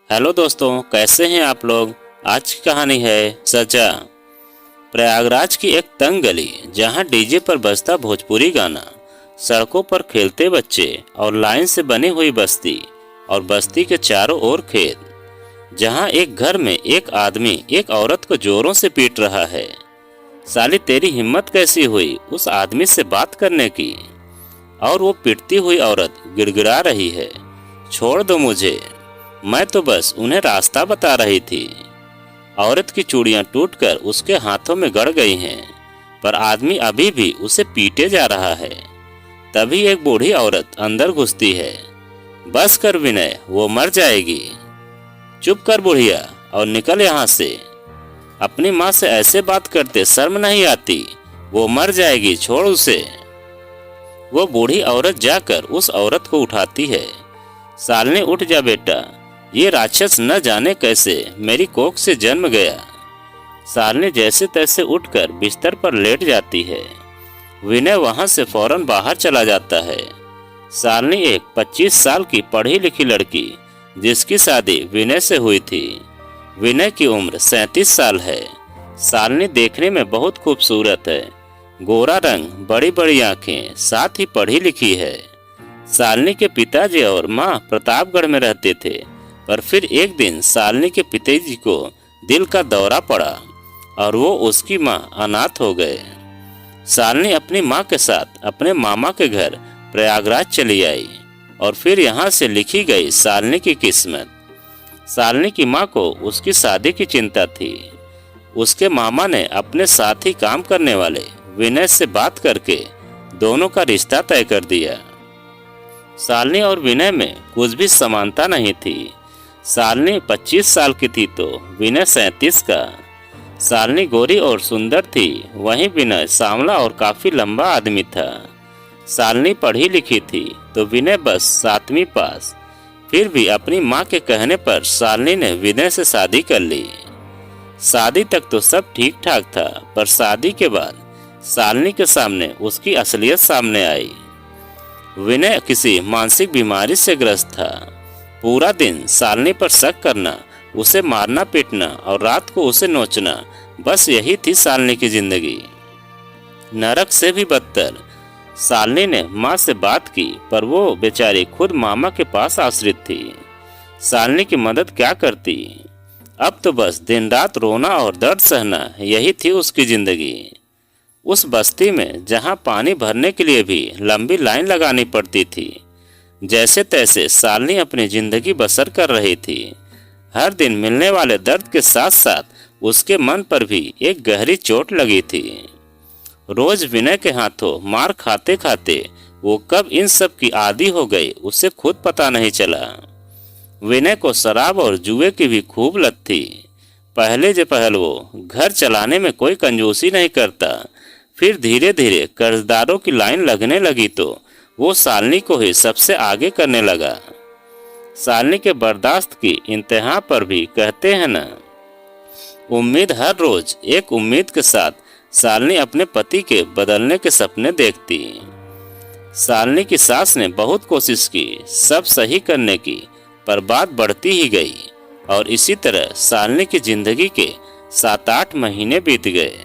Hello दोस्तों, कैसे हैं आप लोग। आज की कहानी है सजा। प्रयागराज की एक तंग गली जहां डीजे पर बजता भोजपुरी गाना, सड़कों पर खेलते बच्चे और लाइन से बनी हुई बस्ती और बस्ती के चारों ओर खेत, जहां एक घर में एक आदमी एक औरत को जोरों से पीट रहा है। साली तेरी हिम्मत कैसी हुई उस आदमी से बात करने की। और वो पिटती हुई औरत गिड़गिड़ा रही है, छोड़ दो मुझे, मैं तो बस उन्हें रास्ता बता रही थी। औरत की चूड़ियां टूटकर उसके हाथों में गड़ गई हैं, पर आदमी अभी भी उसे पीटे जा रहा है। तभी एक बूढ़ी औरत अंदर घुसती है। बस कर विनय, वो मर जाएगी। चुप कर बुढ़िया और निकल यहाँ से। अपनी माँ से ऐसे बात करते शर्म नहीं आती। वो मर जाएगी, छोड़ उसे। वो बूढ़ी औरत जाकर उस औरत को उठाती है। सालनी, उठ जा बेटा, ये राक्षस न जाने कैसे मेरी कोख से जन्म गया। सालनी जैसे तैसे उठकर बिस्तर पर लेट जाती है। विनय वहां से फौरन बाहर चला जाता है। सालनी एक 25 साल की पढ़ी लिखी लड़की, जिसकी शादी विनय से हुई थी। विनय की उम्र 37 साल है। सालनी देखने में बहुत खूबसूरत है, गोरा रंग, बड़ी बड़ी आंखें, साथ ही पढ़ी लिखी है। सालनी के पिताजी और माँ प्रतापगढ़ में रहते थे, पर फिर एक दिन सालनी के पिताजी को दिल का दौरा पड़ा और वो उसकी माँ अनाथ हो गए। सालनी अपनी माँ के साथ अपने मामा के घर प्रयागराज चली आई और फिर यहाँ से लिखी गई सालनी की किस्मत। सालनी की माँ को उसकी शादी की चिंता थी। उसके मामा ने अपने साथ ही काम करने वाले विनय से बात करके दोनों का रिश्ता तय कर दिया। सालनी और विनय में कुछ भी समानता नहीं थी। सालनी 25 साल की थी तो विनय 37 का। सालनी गोरी और सुंदर थी, वहीं विनय सांवला और काफी लंबा आदमी था। सालनी पढ़ी लिखी थी तो विनय बस 7वीं पास। फिर भी अपनी माँ के कहने पर सालनी ने विनय से शादी कर ली। शादी तक तो सब ठीक ठाक था, पर शादी के बाद सालनी के सामने उसकी असलियत सामने आई। विनय किसी मानसिक बीमारी से ग्रस्त था। पूरा दिन सालनी पर शक करना, उसे मारना पीटना और रात को उसे नोचना, बस यही थी सालनी की जिंदगी। नरक से भी बदतर। सालनी ने माँ से बात की, पर वो बेचारी खुद मामा के पास आश्रित थी। सालनी की मदद क्या करती। अब तो बस दिन रात रोना और दर्द सहना, यही थी उसकी जिंदगी। उस बस्ती में जहां पानी भरने के लिए भी लंबी लाइन लगानी पड़ती थी, जैसे तैसे सालनी अपनी जिंदगी बसर कर रही थी। हर दिन मिलने वाले दर्द के साथ साथ उसके मन पर भी एक गहरी चोट लगी थी। रोज विनय के हाथों मार खाते खाते वो कब इन सब की आदी हो गई, उसे खुद पता नहीं चला। विनय को शराब और जुए की भी खूब लत थी। पहल वो घर चलाने में कोई कंजूसी नहीं करता। फिर धीरे धीरे कर्जदारों की लाइन लगने लगी तो वो सालनी को ही सबसे आगे करने लगा। सालनी के बर्दाश्त की इंतहा पर भी कहते हैं ना, उम्मीद। हर रोज एक उम्मीद के साथ सालनी अपने पति के बदलने के सपने देखती। सालनी की सास ने बहुत कोशिश की सब सही करने की, पर बात बढ़ती ही गई और इसी तरह सालनी की जिंदगी के 7-8 महीने बीत गए।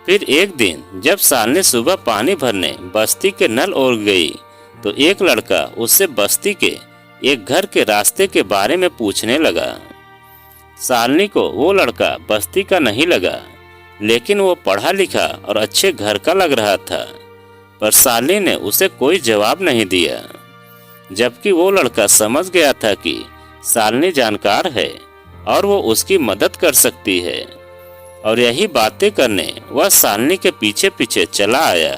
फिर एक दिन जब सालनी सुबह पानी भरने बस्ती के नल ओर गई तो एक लड़का उससे बस्ती के एक घर के रास्ते के बारे में पूछने लगा। सालनी को वो लड़का बस्ती का नहीं लगा, लेकिन वो पढ़ा लिखा और अच्छे घर का लग रहा था। पर सालनी ने उसे कोई जवाब नहीं दिया, जबकि वो लड़का समझ गया था कि सालनी जानकार है और वो उसकी मदद कर सकती है। और यही बातें करने वह सालनी के पीछे पीछे चला आया।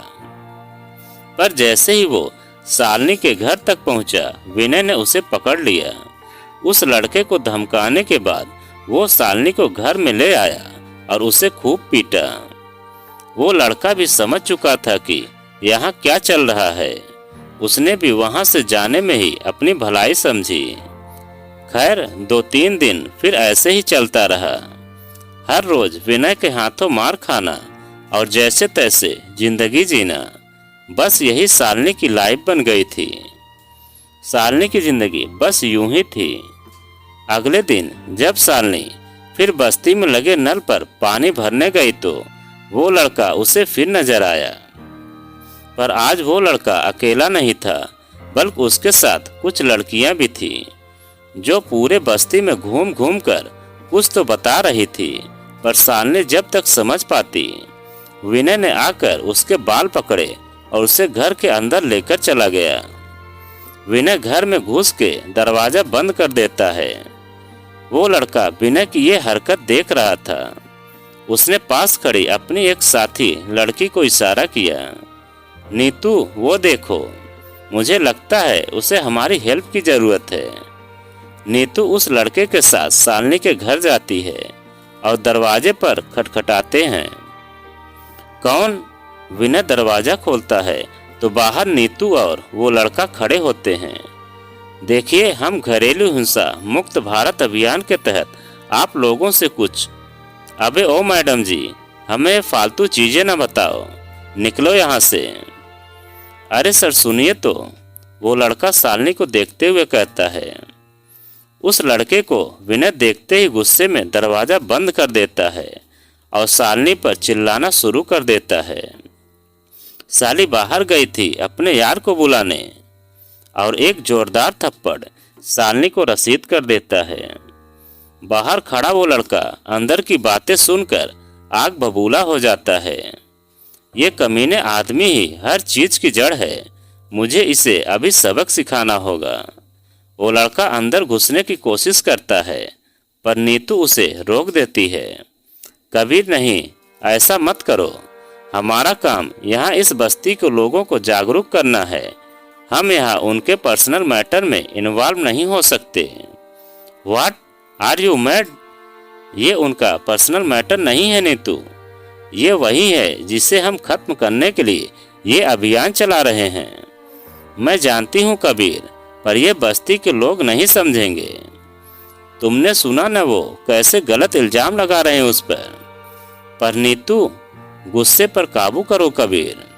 पर जैसे ही वो सालनी के घर तक पहुंचा, विनय ने उसे पकड़ लिया। उस लड़के को धमकाने के बाद वो सालनी को घर में ले आया और उसे खूब पीटा। वो लड़का भी समझ चुका था कि यहाँ क्या चल रहा है। उसने भी वहां से जाने में ही अपनी भलाई समझी। खैर 2-3 दिन फिर ऐसे ही चलता रहा। हर रोज विनय के हाथों मार खाना और जैसे तैसे जिंदगी जीना, बस यही सालनी की लाइफ बन गई थी। सालनी की जिंदगी बस यूं ही थी। अगले दिन जब शालिनी फिर बस्ती में लगे नल पर पानी भरने गई तो वो लड़का उसे फिर नजर आया। पर आज वो लड़का अकेला नहीं था, बल्कि उसके साथ कुछ लड़कियां भी थीं, जो पूरे बस्ती में घूम घूम कर कुछ तो बता रही थी। पर शालिनी जब तक समझ पाती, विनय ने आकर उसके बाल पकड़े और उसे घर के अंदर लेकर चला गया। विनय घर में घुस के दरवाजा बंद कर देता है। वो लड़का विनय की ये हरकत देख रहा था। उसने पास खड़ी अपनी एक साथी लड़की को इशारा किया, नीतू वो देखो, मुझे लगता है उसे हमारी हेल्प की जरूरत है। नीतू उस लड़के के साथ शालिनी के घर जाती है और दरवाजे पर खटखटाते हैं। कौन? विनय दरवाजा खोलता है तो बाहर नीतू और वो लड़का खड़े होते हैं। देखिए, हम घरेलू हिंसा मुक्त भारत अभियान के तहत आप लोगों से कुछ। अबे ओ मैडम जी, हमें फालतू चीजें न बताओ, निकलो यहाँ से। अरे सर सुनिए तो, वो लड़का शालिनी को देखते हुए कहता है। उस लड़के को विनय देखते ही गुस्से में दरवाजा बंद कर देता है और शालिनी पर चिल्लाना शुरू कर देता है। साली बाहर गई थी अपने यार को बुलाने, और एक जोरदार थप्पड़ शालिनी को रसीद कर देता है। बाहर खड़ा वो लड़का अंदर की बातें सुनकर आग बबूला हो जाता है। ये कमीने आदमी ही हर चीज की जड़ है, मुझे इसे अभी सबक सिखाना होगा। वो लड़का अंदर घुसने की कोशिश करता है, पर नीतू उसे रोक देती है। कबीर नहीं, ऐसा मत करो, हमारा काम यहाँ इस बस्ती के लोगों को जागरूक करना है। हम यहाँ उनके पर्सनल मैटर में इन्वॉल्व नहीं हो सकते। What are you mad? ये उनका पर्सनल मैटर नहीं है नीतू, ये वही है जिसे हम खत्म करने के लिए ये अभियान चला रहे हैं। मैं जानती हूँ कबीर, पर ये बस्ती के लोग नहीं समझेंगे। तुमने सुना न वो कैसे गलत इल्जाम लगा रहे हैं उस पर नीतू, गुस्से पर काबू करो कबीर।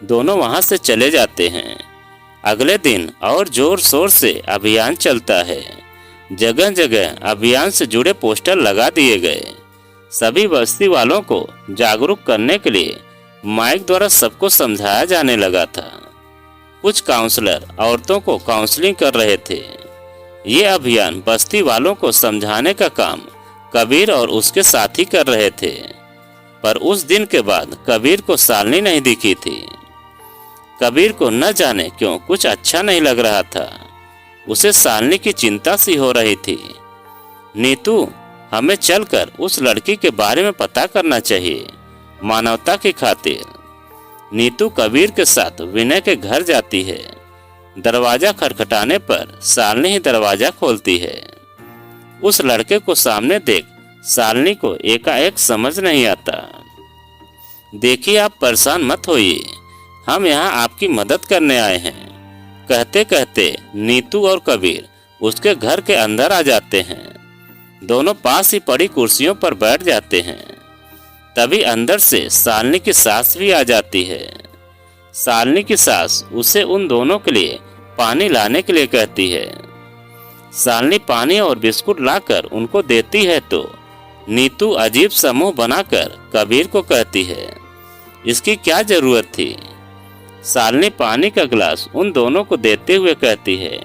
दोनों वहां से चले जाते हैं। अगले दिन और जोर शोर से अभियान चलता है। जगह जगह अभियान से जुड़े पोस्टर लगा दिए गए। सभी बस्ती वालों को जागरूक करने के लिए माइक द्वारा सबको समझाया जाने लगा था। कुछ काउंसलर औरतों को काउंसलिंग कर रहे थे। ये अभियान बस्ती वालों को समझाने का काम कबीर और उसके साथी कर रहे थे। पर उस दिन के बाद कबीर को शालिनी नहीं दिखी थी। कबीर को न जाने क्यों कुछ अच्छा नहीं लग रहा था। उसे शालिनी की चिंता सी हो रही थी। नीतू, हमें चलकर उस लड़की के बारे में पता करना चाहिए, मानवता की खातिर। नीतू कबीर के साथ विनय के घर जाती है। दरवाजा खटखटाने पर शालिनी ही दरवाजा खोलती है। उस लड़के को सामने देख शालिनी को एकाएक समझ नहीं आता। देखिए, आप परेशान मत होइए, हम यहाँ आपकी मदद करने आए हैं। कहते कहते नीतू और कबीर उसके घर के अंदर आ जाते हैं। दोनों पास ही पड़ी कुर्सियों पर बैठ जाते हैं। तभी अंदर से शालिनी की सास भी आ जाती है। शालिनी की सास उसे उन दोनों के लिए पानी लाने के लिए कहती है। शालिनी पानी और बिस्कुट लाकर उनको देती है तो नीतू अजीब सा मुंह बनाकर कबीर को कहती है, इसकी क्या जरूरत थी? शालिनी पानी का गिलास उन दोनों को देते हुए कहती है,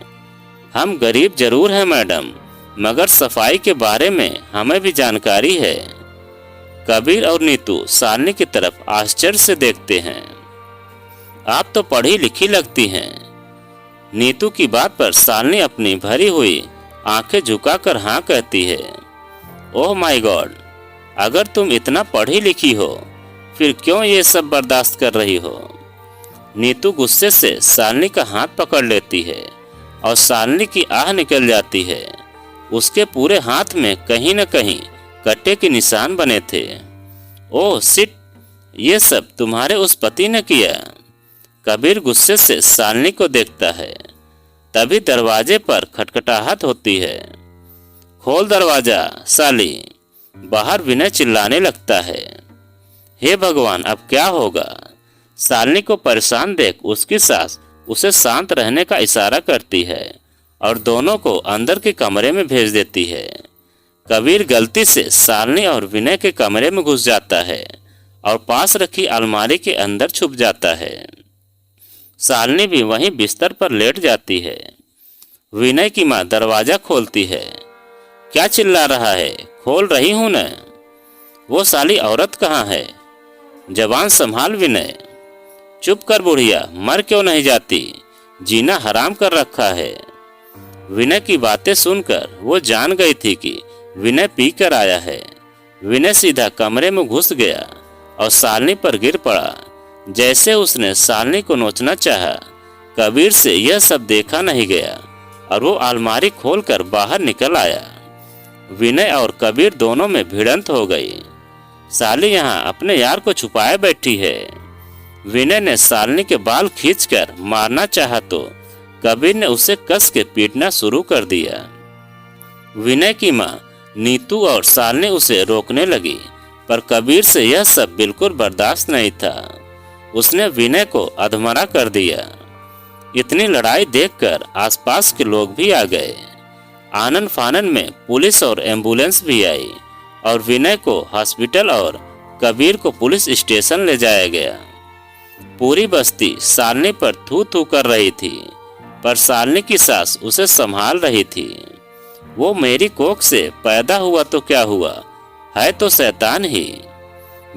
हम गरीब जरूर हैं मैडम, मगर सफाई के बारे में हमें भी जानकारी है। कबीर और नीतू शालिनी की तरफ आश्चर्य से देखते हैं। आप तो पढ़ी लिखी लगती हैं। नीतू की बात पर शालिनी अपनी भरी हुई आंखें झुकाकर हाँ कहती है। ओह माय गॉड, अगर तुम इतना पढ़ी लिखी हो फिर क्यों ये सब बर्दाश्त कर रही हो? नीतू गुस्से से शालिनी का हाथ पकड़ लेती है और शालिनी की आह निकल जाती है। उसके पूरे हाथ में कहीं न कहीं कट्टे के निशान बने थे। ओह शिट, ये सब तुम्हारे उस पति ने किया। कबीर गुस्से से शालिनी को देखता है। तभी दरवाजे पर खटखटाहट होती है। खोल दरवाजा साली। बाहर विनय चिल्लाने लगता है। हे भगवान, अब क्या होगा? शालिनी को परेशान देख उसकी सास उसे शांत रहने का इशारा करती है और दोनों को अंदर के कमरे में भेज देती है। कबीर गलती से शालिनी और विनय के कमरे में घुस जाता है और पास रखी अलमारी के अंदर छुप जाता है। शालिनी भी वहीं बिस्तर पर लेट जाती है। विनय की माँ दरवाजा खोलती है। क्या चिल्ला रहा है, खोल रही हूं न। वो साली औरत कहाँ है, जबान संभाल विनय। चुप कर बुढ़िया, मर क्यों नहीं जाती, जीना हराम कर रखा है। विनय की बातें सुनकर वो जान गई थी कि विनय पी कर आया है। विनय सीधा कमरे में घुस गया और शालिनी पर गिर पड़ा। जैसे उसने शालिनी को नोचना चाहा, कबीर से यह सब देखा नहीं गया और वो अलमारी खोलकर बाहर निकल आया। विनय और कबीर दोनों में भिड़ंत हो गई। साली यहाँ अपने यार को छुपाए बैठी है। विनय ने शालिनी के बाल खींचकर मारना चाहा तो कबीर ने उसे कस के पीटना शुरू कर दिया। विनय की माँ नीतू और शालिनी उसे रोकने लगी, पर कबीर से यह सब बिल्कुल बर्दाश्त नहीं था। उसने विनय को अधमरा कर दिया। इतनी लड़ाई देखकर आसपास के लोग भी आ गए। आनन फानन में पुलिस और एम्बुलेंस भी आई और विनय को हॉस्पिटल और कबीर को पुलिस स्टेशन ले जाया गया। पूरी बस्ती शालिनी पर थू थू कर रही थी, पर शालिनी की सास उसे संभाल रही थी। वो मेरी कोख से पैदा हुआ तो क्या हुआ, है तो शैतान ही।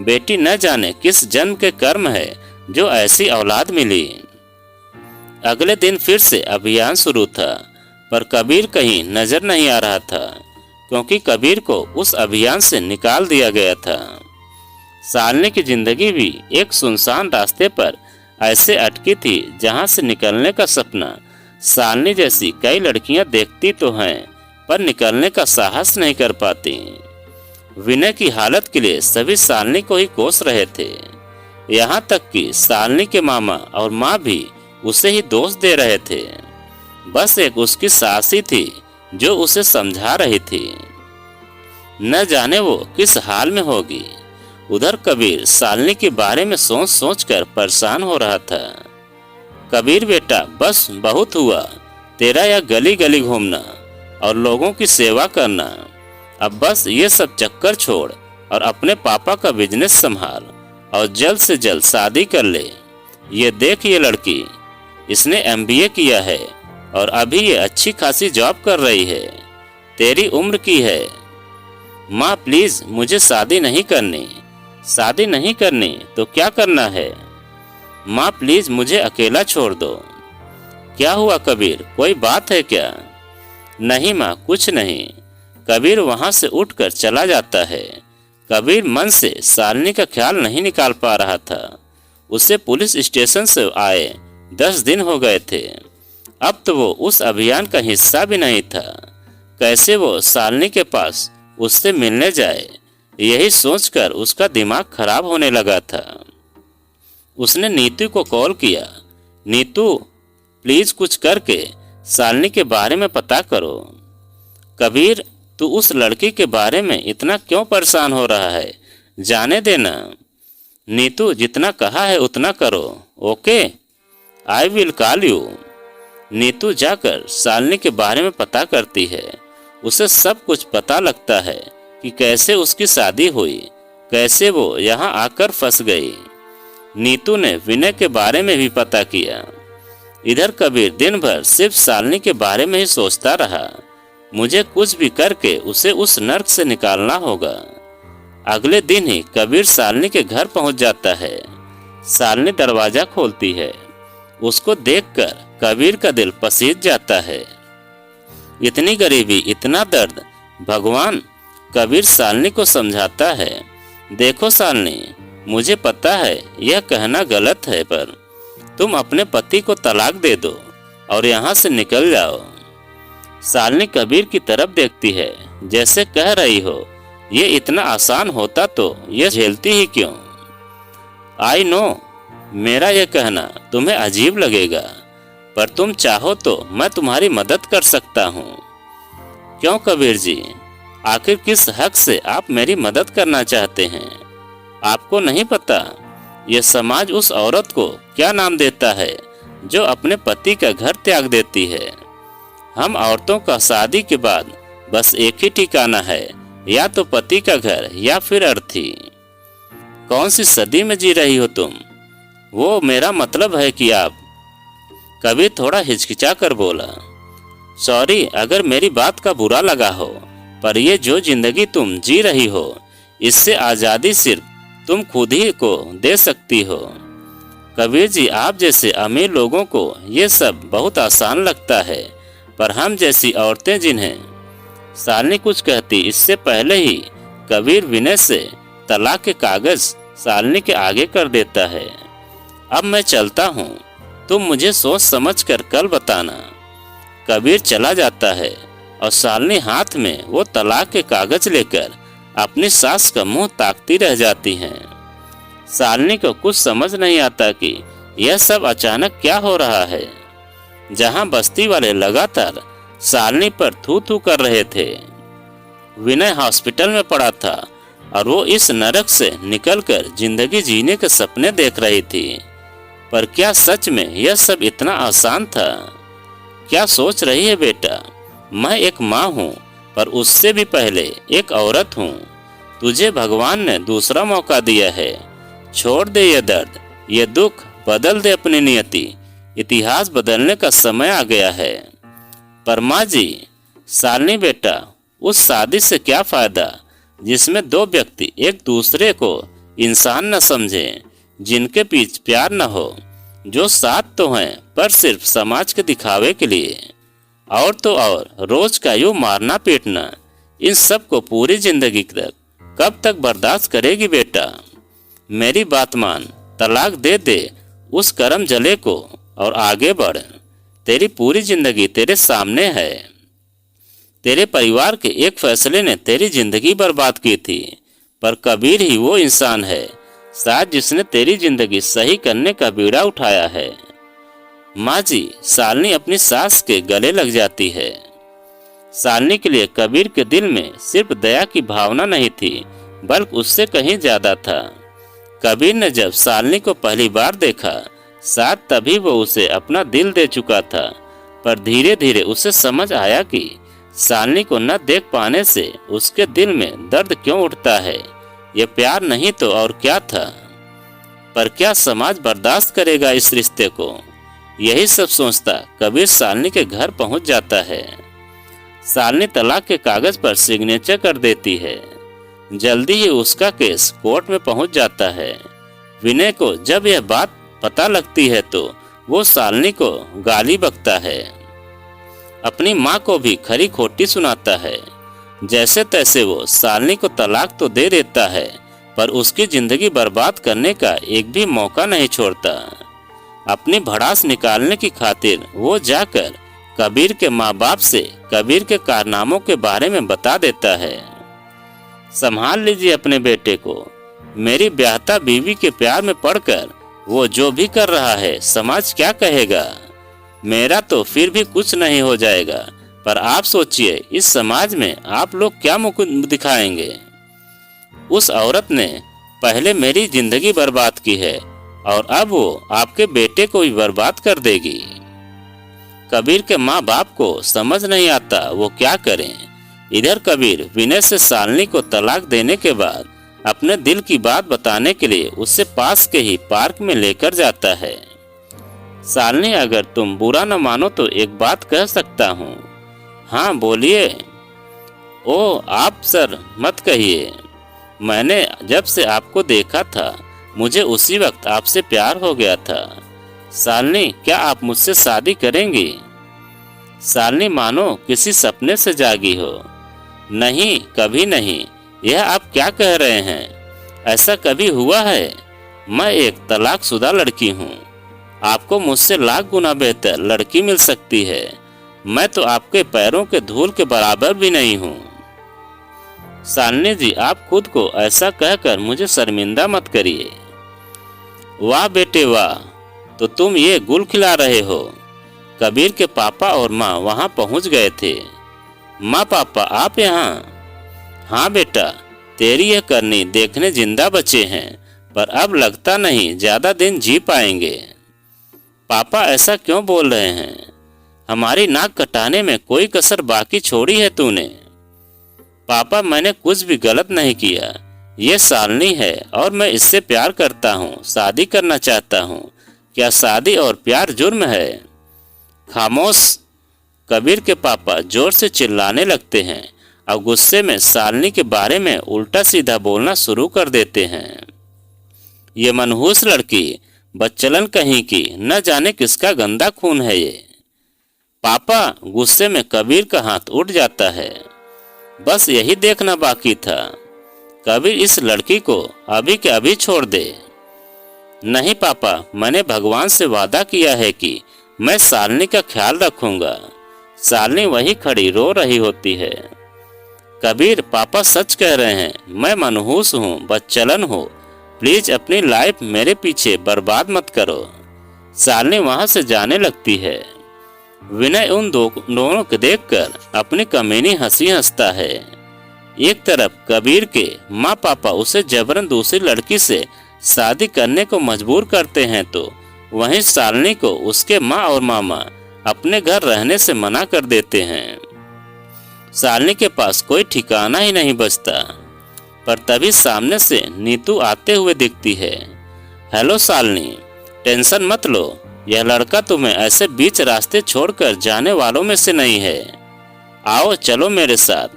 बेटी न जाने किस जन्म के कर्म है जो ऐसी औलाद मिली। अगले दिन फिर से अभियान शुरू था, पर कबीर कहीं नजर नहीं आ रहा था, क्योंकि कबीर को उस अभियान से निकाल दिया गया था। शालिनी की जिंदगी भी एक सुनसान रास्ते पर ऐसे अटकी थी जहां से निकलने का सपना शालिनी जैसी कई लड़कियां देखती तो हैं, पर निकलने का साहस नहीं कर पाती। विनय की हालत के लिए सभी शालिनी को ही कोस रहे थे। यहाँ तक कि शालिनी के मामा और माँ भी उसे ही दोष दे रहे थे। बस एक उसकी सास ही थी जो उसे समझा रही थी। न जाने वो किस हाल में होगी। उधर कबीर शालिनी के बारे में सोच सोच कर परेशान हो रहा था। कबीर बेटा, बस बहुत हुआ तेरा यह गली गली घूमना और लोगों की सेवा करना। अब बस ये सब चक्कर छोड़ और अपने पापा का बिजनेस संभाल और जल्द से जल्द शादी कर ले। ये देख, ये लड़की, इसने MBA किया है और अभी ये अच्छी खासी जॉब कर रही है, तेरी उम्र की है। माँ प्लीज, मुझे शादी नहीं करनी। शादी नहीं करनी तो क्या करना है? माँ प्लीज, मुझे अकेला छोड़ दो। क्या हुआ कबीर, कोई बात है क्या? नहीं माँ, कुछ नहीं। कबीर वहां से उठकर चला जाता है। कबीर मन से शालिनी का ख्याल नहीं निकाल पा रहा था। उसे पुलिस स्टेशन से आए 10 दिन हो गए थे। अब तो वो उस अभियान का हिस्सा भी नहीं था। कैसे वो शालिनी के पास उससे मिलने जाए, यही सोचकर उसका दिमाग खराब होने लगा था। उसने नीतू को कॉल किया। नीतू, प्लीज कुछ करके शालिनी के बारे में पता करो। कबीर, तू उस लड़की के बारे में इतना क्यों परेशान हो रहा है, जाने देना। नीतू, जितना कहा है उतना करो। Okay, I will call you. Neetu जाकर शालिनी के बारे में पता करती है। उसे सब कुछ पता लगता है कि कैसे उसकी शादी हुई, कैसे वो यहाँ आकर फंस गई। नीतू ने विनय के बारे में भी पता किया। इधर कबीर दिन भर सिर्फ शालिनी के बारे में ही सोचता रहा। मुझे कुछ भी करके उसे उस नर्क से निकालना होगा। अगले दिन ही कबीर शालिनी के घर पहुंच जाता है। शालिनी दरवाजा खोलती है। उसको देखकर कबीर का दिल पसीज जाता है। इतनी गरीबी, इतना दर्द, भगवान। कबीर शालिनी को समझाता है, देखो शालिनी, मुझे पता है यह कहना गलत है, पर तुम अपने पति को तलाक दे दो और यहाँ से निकल जाओ। शालिनी कबीर की तरफ देखती है, जैसे कह रही हो, ये इतना आसान होता तो ये झेलती ही क्यों? आई नो, मेरा यह कहना तुम्हें अजीब लगेगा, पर तुम चाहो तो मैं तुम्हारी मदद कर सकता हूँ। क्यों कबीर जी, आखिर किस हक से आप मेरी मदद करना चाहते हैं? आपको नहीं पता यह समाज उस औरत को क्या नाम देता है जो अपने पति का घर त्याग देती है? हम औरतों का शादी के बाद बस एक ही ठिकाना है, या तो पति का घर या फिर अर्थी। कौन सी सदी में जी रही हो तुम? वो मेरा मतलब है कि आप। कबीर थोड़ा हिचकिचा कर बोला, सॉरी अगर मेरी बात का बुरा लगा हो, पर ये जो जिंदगी तुम जी रही हो, इससे आज़ादी सिर्फ तुम खुद ही को दे सकती हो। कबीर जी, आप जैसे अमीर लोगों को ये सब बहुत आसान लगता है, पर हम जैसी औरतें जिन्हें। शालिनी कुछ कहती इससे पहले ही कबीर विनय से तलाक के कागज शालिनी के आगे कर देता है। अब मैं चलता हूँ, तुम मुझे सोच समझ कर कल बताना। कबीर चला जाता है और शालिनी हाथ में वो तलाक के कागज लेकर अपनी सास का मुंह ताकती रह जाती हैं। शालिनी को कुछ समझ नहीं आता कि यह सब अचानक क्या हो रहा है। जहां बस्ती वाले लगातार शालिनी पर थू थू कर रहे थे, विनय हॉस्पिटल में पड़ा था और वो इस नरक से निकलकर जिंदगी जीने के सपने देख रही थी। पर क्या सच में यह सब इतना आसान था? क्या सोच रही है बेटा? मैं एक माँ हूँ, पर उससे भी पहले एक औरत हूँ। तुझे भगवान ने दूसरा मौका दिया है। छोड़ दे ये दर्द, ये दुख, बदल दे अपनी नियति। इतिहास बदलने का समय आ गया है। पर माँ जी, शालिनी बेटा, उस शादी से क्या फायदा जिसमें दो व्यक्ति एक दूसरे को इंसान न समझे, जिनके बीच प्यार न हो, जो साथ तो हैं पर सिर्फ समाज के दिखावे के लिए। और तो और रोज का यूं मारना पीटना, इन सब को पूरी जिंदगी तक कब तक बर्दाश्त करेगी बेटा? मेरी बात मान, तलाक दे दे उस करम जले को और आगे बढ़। तेरी पूरी जिंदगी तेरे सामने है। तेरे परिवार के एक फैसले ने तेरी जिंदगी बर्बाद की थी, पर कबीर ही वो इंसान है शायद जिसने तेरी जिंदगी सही करने का बीड़ा उठाया है। माँ जी, शालिनी अपनी सास के गले लग जाती है। शालिनी के लिए कबीर के दिल में सिर्फ दया की भावना नहीं थी, बल्कि उससे कहीं ज्यादा था। कबीर ने जब शालिनी को पहली बार देखा, शायद तभी वो उसे अपना दिल दे चुका था, पर धीरे धीरे उसे समझ आया कि शालिनी को न देख पाने से उसके दिल में दर्द क्यों उठता है। ये प्यार नहीं तो और क्या था? पर क्या समाज बर्दाश्त करेगा इस रिश्ते को? यही सब सोचता कबीर शालिनी के घर पहुंच जाता है। शालिनी तलाक के कागज पर सिग्नेचर कर देती है। जल्दी ही उसका केस कोर्ट में पहुंच जाता है। विनय को जब यह बात पता लगती है तो वो शालिनी को गाली बकता है। अपनी माँ को भी खरी खोटी सुनाता है। जैसे तैसे वो शालिनी को तलाक तो दे देता है, पर उसकी जिंदगी बर्बाद करने का एक भी मौका नहीं छोड़ता। अपनी भड़ास निकालने की खातिर वो जाकर कबीर के माँ बाप से कबीर के कारनामों के बारे में बता देता है। संभाल लीजिए अपने बेटे को। मेरी ब्याहता बीवी के प्यार में पड़कर वो जो भी कर रहा है, समाज क्या कहेगा? मेरा तो फिर भी कुछ नहीं हो जाएगा, पर आप सोचिए इस समाज में आप लोग क्या मुख दिखाएंगे? उस औरत ने पहले मेरी जिंदगी बर्बाद की है और अब वो आपके बेटे को भी बर्बाद कर देगी। कबीर के माँ बाप को समझ नहीं आता वो क्या करें। इधर कबीर विनय से शालिनी को तलाक देने के बाद अपने दिल की बात बताने के लिए उससे पास के ही पार्क में लेकर जाता है। शालिनी, अगर तुम बुरा न मानो तो एक बात कह सकता हूँ। हाँ बोलिए। ओ आप सर मत कहिए। मैंने जब से आपको देखा था मुझे उसी वक्त आपसे प्यार हो गया था। शालिनी, क्या आप मुझसे शादी करेंगी? शालिनी मानो किसी सपने से जागी हो। नहीं, कभी नहीं। यह आप क्या कह रहे हैं? ऐसा कभी हुआ है? मैं एक तलाकशुदा लड़की हूँ। आपको मुझसे लाख गुना बेहतर लड़की मिल सकती है। मैं तो आपके पैरों के धूल के बराबर भी नहीं हूँ। शालिनी जी, आप खुद को ऐसा कहकर मुझे शर्मिंदा मत करिए। वाह बेटे वाह, तो तुम ये गुल खिला रहे हो। कबीर के पापा और माँ वहाँ पहुँच गए थे। माँ पापा आप यहाँ? हाँ बेटा, तेरी यह करनी देखने जिंदा बचे हैं, पर अब लगता नहीं ज्यादा दिन जी पाएंगे। पापा ऐसा क्यों बोल रहे हैं? हमारी नाक कटाने में कोई कसर बाकी छोड़ी है तूने। पापा, मैंने कुछ भी गलत नहीं किया। ये शालिनी है और मैं इससे प्यार करता हूँ, शादी करना चाहता हूँ। क्या शादी और प्यार जुर्म है? खामोश। कबीर के पापा जोर से चिल्लाने लगते हैं और गुस्से में शालिनी के बारे में उल्टा सीधा बोलना शुरू कर देते हैं। ये मनहूस लड़की, बच्चलन कहीं की, न जाने किसका गंदा खून है ये। पापा, गुस्से में कबीर का हाथ उठ जाता है। बस यही देखना बाकी था, कबीर इस लड़की को अभी के अभी छोड़ दे। नहीं पापा, मैंने भगवान से वादा किया है कि मैं शालिनी का ख्याल रखूंगा। शालिनी वही खड़ी रो रही होती है। कबीर, पापा सच कह रहे हैं, मैं मनहूस हूँ, बच्चलन हूँ। प्लीज अपनी लाइफ मेरे पीछे बर्बाद मत करो। शालिनी वहां से जाने लगती है। विनय उन दोनों को देखकर अपनी कमीनी हंसी हंसता है। एक तरफ कबीर के माँ पापा उसे जबरन दूसरी लड़की से शादी करने को मजबूर करते हैं, तो वहीं शालिनी को उसके माँ और मामा अपने घर रहने से मना कर देते हैं। शालिनी के पास कोई ठिकाना ही नहीं बचता। पर तभी सामने से नीतू आते हुए दिखती है। हेलो शालिनी, टेंशन मत लो, यह लड़का तुम्हें ऐसे बीच रास्ते छोड़कर जाने वालों में से नहीं है। आओ चलो मेरे साथ।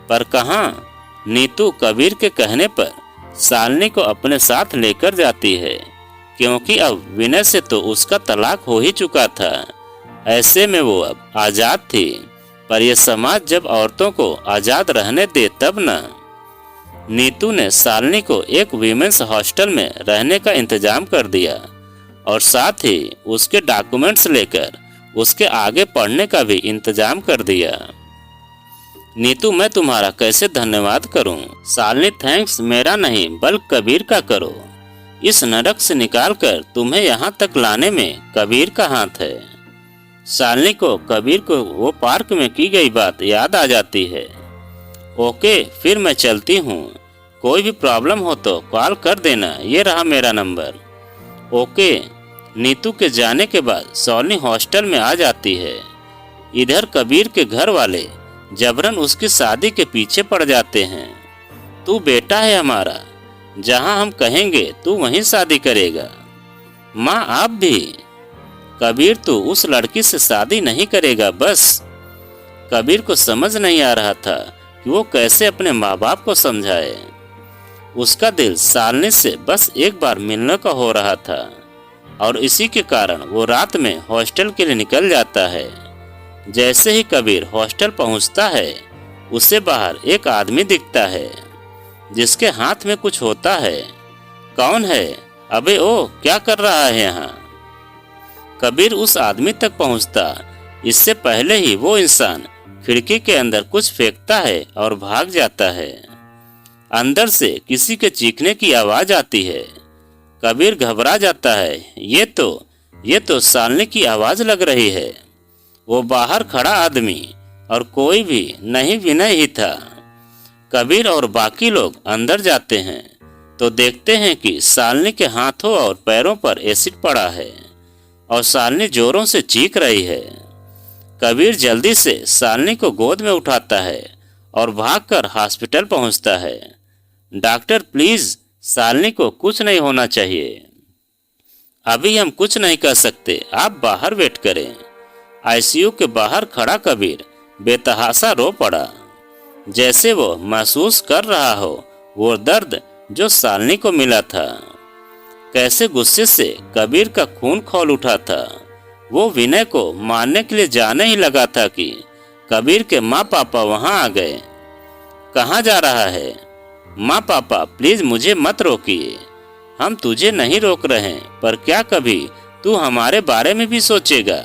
पर कहाँ? नीतू कबीर के कहने पर शालिनी को अपने साथ लेकर जाती है, क्योंकि अब विनय से तो उसका तलाक हो ही चुका था। ऐसे में वो अब आजाद थी। पर यह समाज जब औरतों को आजाद रहने दे तब न। नीतू ने शालिनी को एक वीमेंस हॉस्टल में रहने का इंतजाम कर दिया और साथ ही उसके डॉक्यूमेंट्स लेकर उसके आगे पढ़ने का भी इंतजाम कर दिया। नीतू, मैं तुम्हारा कैसे धन्यवाद करूं? शालिनी, थैंक्स मेरा नहीं बल्कि कबीर का करो। इस नरक से निकालकर तुम्हें यहाँ तक लाने में कबीर का हाथ है। शालिनी को कबीर को वो पार्क में की गई बात याद आ जाती है। ओके, फिर मैं चलती हूँ। कोई भी प्रॉब्लम हो तो कॉल कर देना, ये रहा मेरा नंबर। ओके। नीतू के जाने के बाद शालिनी हॉस्टल में आ जाती है। इधर कबीर के घर वाले जबरन उसकी शादी के पीछे पड़ जाते हैं। तू बेटा है हमारा, जहां हम कहेंगे तू वहीं शादी करेगा। माँ, आप भी। कबीर, तू उस लड़की से शादी नहीं करेगा बस। कबीर को समझ नहीं आ रहा था कि वो कैसे अपने माँ बाप को समझाए। उसका दिल शालिनी से बस एक बार मिलने का हो रहा था और इसी के कारण वो रात में हॉस्टल के लिए निकल जाता है। जैसे ही कबीर हॉस्टल पहुंचता है, उसे बाहर एक आदमी दिखता है जिसके हाथ में कुछ होता है। कौन है? अबे ओ, क्या कर रहा है यहाँ? कबीर उस आदमी तक पहुंचता इससे पहले ही वो इंसान खिड़की के अंदर कुछ फेंकता है और भाग जाता है। अंदर से किसी के चीखने की आवाज आती है। कबीर घबरा जाता है। ये तो शालिनी की आवाज लग रही है। वो बाहर खड़ा आदमी और कोई भी नहीं, विनय ही था। कबीर और बाकी लोग अंदर जाते हैं तो देखते हैं कि शालिनी के हाथों और पैरों पर एसिड पड़ा है और शालिनी जोरों से चीख रही है। कबीर जल्दी से शालिनी को गोद में उठाता है और भागकर हॉस्पिटल पहुंचता है। डॉक्टर, प्लीज, शालिनी को कुछ नहीं होना चाहिए। अभी हम कुछ नहीं कर सकते, आप बाहर वेट करें। आईसीयू के बाहर खड़ा कबीर बेतहासा रो पड़ा, जैसे वो महसूस कर रहा हो वो दर्द जो शालिनी को मिला था। कैसे गुस्से से कबीर का खून खौल उठा था। वो विनय को मारने के लिए जाने ही लगा था कि कबीर के माँ पापा वहां आ गए। कहाँ जा रहा है? माँ पापा, प्लीज मुझे मत रोकिए। हम तुझे नहीं रोक रहे, पर क्या कभी तू हमारे बारे में भी सोचेगा?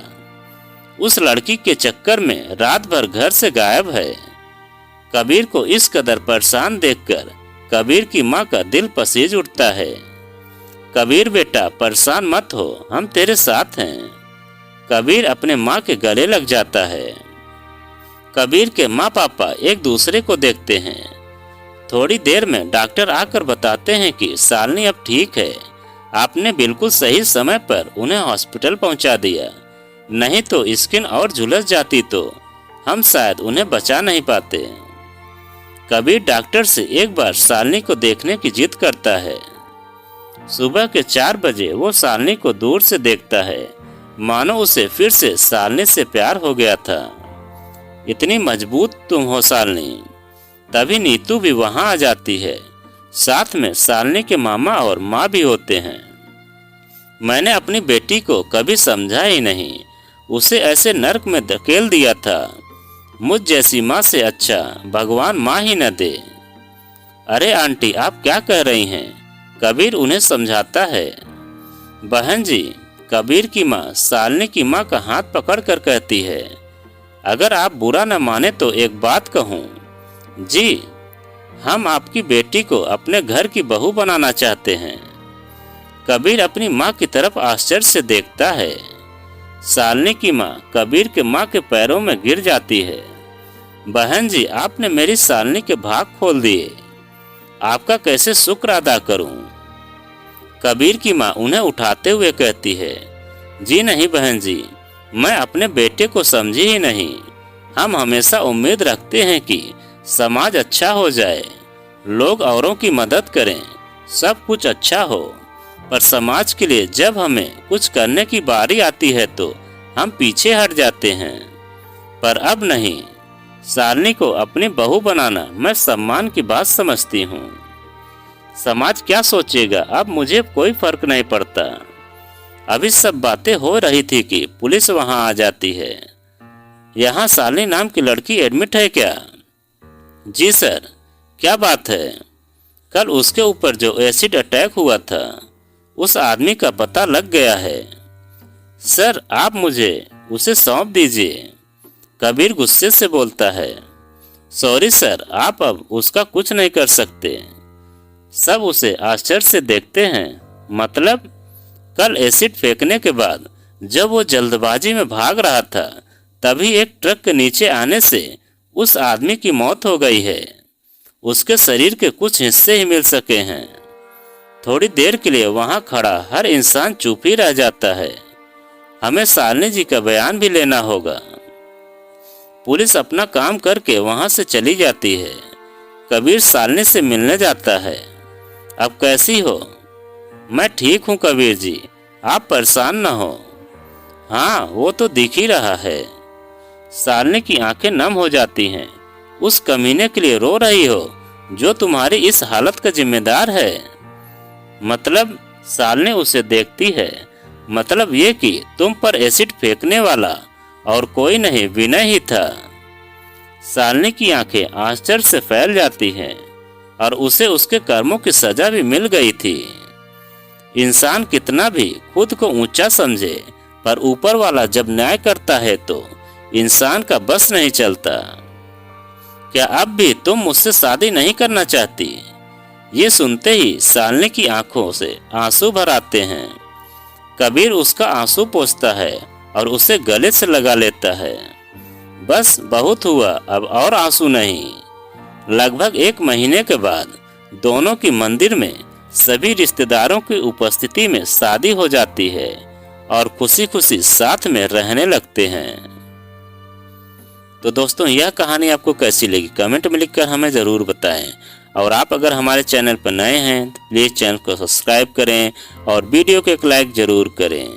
उस लड़की के चक्कर में रात भर घर से गायब है। कबीर को इस कदर परेशान देखकर कबीर की माँ का दिल पसीज उठता है। कबीर बेटा, परेशान मत हो, हम तेरे साथ हैं। कबीर अपने माँ के गले लग जाता है। कबीर के माँ पापा एक दूसरे को देखते हैं। थोड़ी देर में डॉक्टर आकर बताते हैं कि शालिनी अब ठीक है। आपने बिल्कुल सही समय पर उन्हें हॉस्पिटल पहुंचा दिया। नहीं तो स्किन और झुलस जाती तो हम शायद उन्हें बचा नहीं पाते। कबीर डॉक्टर से एक बार शालिनी को देखने की जिद करता है। सुबह के 4 बजे वो शालिनी को दूर से देखता है, मानो उसे फिर से शालिनी से प्यार हो गया था। इतनी मजबूत तुम हो शालिनी। तभी नीतू भी वहां आ जाती है। साथ में शालिनी के मामा और माँ भी होते हैं। मैंने अपनी बेटी को कभी समझा ही नहीं, उसे ऐसे नर्क में धकेल दिया था। मुझ जैसी माँ से अच्छा भगवान माँ ही न दे। अरे आंटी, आप क्या कह रही हैं? कबीर उन्हें समझाता है। बहन जी, कबीर की माँ शालिनी की माँ का हाथ पकड़ कर कहती है, अगर आप बुरा न माने तो एक बात कहूँ। जी, हम आपकी बेटी को अपने घर की बहू बनाना चाहते हैं। कबीर अपनी माँ की तरफ आश्चर्य से देखता है। शालिनी की माँ कबीर के माँ के पैरों में गिर जाती है। बहन जी, आपने मेरी शालिनी के भाग खोल दिए। आपका कैसे शुक्र अदा करूं? कबीर की माँ उन्हें उठाते हुए कहती है, जी नहीं बहन जी, मैं अपने बेटे को समझी ही नहीं। हम हमेशा उम्मीद रखते हैं कि समाज अच्छा हो जाए, लोग औरों की मदद करें, सब कुछ अच्छा हो। पर समाज के लिए जब हमें कुछ करने की बारी आती है तो हम पीछे हट जाते हैं। पर अब नहीं, शालिनी को अपनी बहू बनाना मैं सम्मान की बात समझती हूँ। समाज क्या सोचेगा अब मुझे कोई फर्क नहीं पड़ता। अभी सब बातें हो रही थी कि पुलिस वहां आ जाती है। यहाँ शालिनी नाम की लड़की एडमिट है क्या? जी सर। क्या बात है? कल उसके ऊपर जो एसिड अटैक हुआ था उस आदमी का पता लग गया है। सर, आप मुझे उसे सौंप दीजिए। कबीर गुस्से से बोलता है। सॉरी सर, आप अब उसका कुछ नहीं कर सकते। सब उसे आश्चर्य से देखते हैं। मतलब? कल एसिड फेंकने के बाद जब वो जल्दबाजी में भाग रहा था तभी एक ट्रक के नीचे आने से उस आदमी की मौत हो गई है। उसके शरीर के कुछ हिस्से ही मिल सके हैं। थोड़ी देर के लिए वहां खड़ा हर इंसान चुप ही रह जाता है। हमें शालिनी जी का बयान भी लेना होगा। पुलिस अपना काम करके वहां से चली जाती है। कबीर शालिनी से मिलने जाता है। अब कैसी हो? मैं ठीक हूँ कबीर जी, आप परेशान न हो। हाँ, वो तो दिख ही रहा है। शालिनी की आंखें नम हो जाती हैं। उस कमीने के लिए रो रही हो जो तुम्हारी इस हालत का जिम्मेदार है? मतलब? शालिनी उसे देखती है। मतलब ये कि तुम पर एसिड फेंकने वाला और कोई नहीं, विनय ही था। शालिनी की आंखें आश्चर्य से फैल जाती हैं और उसे उसके कर्मों की सजा भी मिल गई थी। इंसान कितना भी खुद को ऊंचा समझे, पर ऊपर वाला जब न्याय करता है तो इंसान का बस नहीं चलता। क्या अब भी तुम मुझसे शादी नहीं करना चाहती? ये सुनते ही शालिनी की आंखों से आंसू भर आते हैं। कबीर उसका आंसू पोंछता है और उसे गले से लगा लेता है। बस बहुत हुआ, अब और आंसू नहीं। लगभग 1 महीने के बाद दोनों की मंदिर में सभी रिश्तेदारों की उपस्थिति में शादी हो जाती है और खुशी खुशी साथ में रहने लगते हैं। तो दोस्तों, यह कहानी आपको कैसी लगी कमेंट में लिखकर हमें ज़रूर बताएं। और आप अगर हमारे चैनल पर नए हैं तो प्लीज़ चैनल को सब्सक्राइब करें और वीडियो को एक लाइक ज़रूर करें।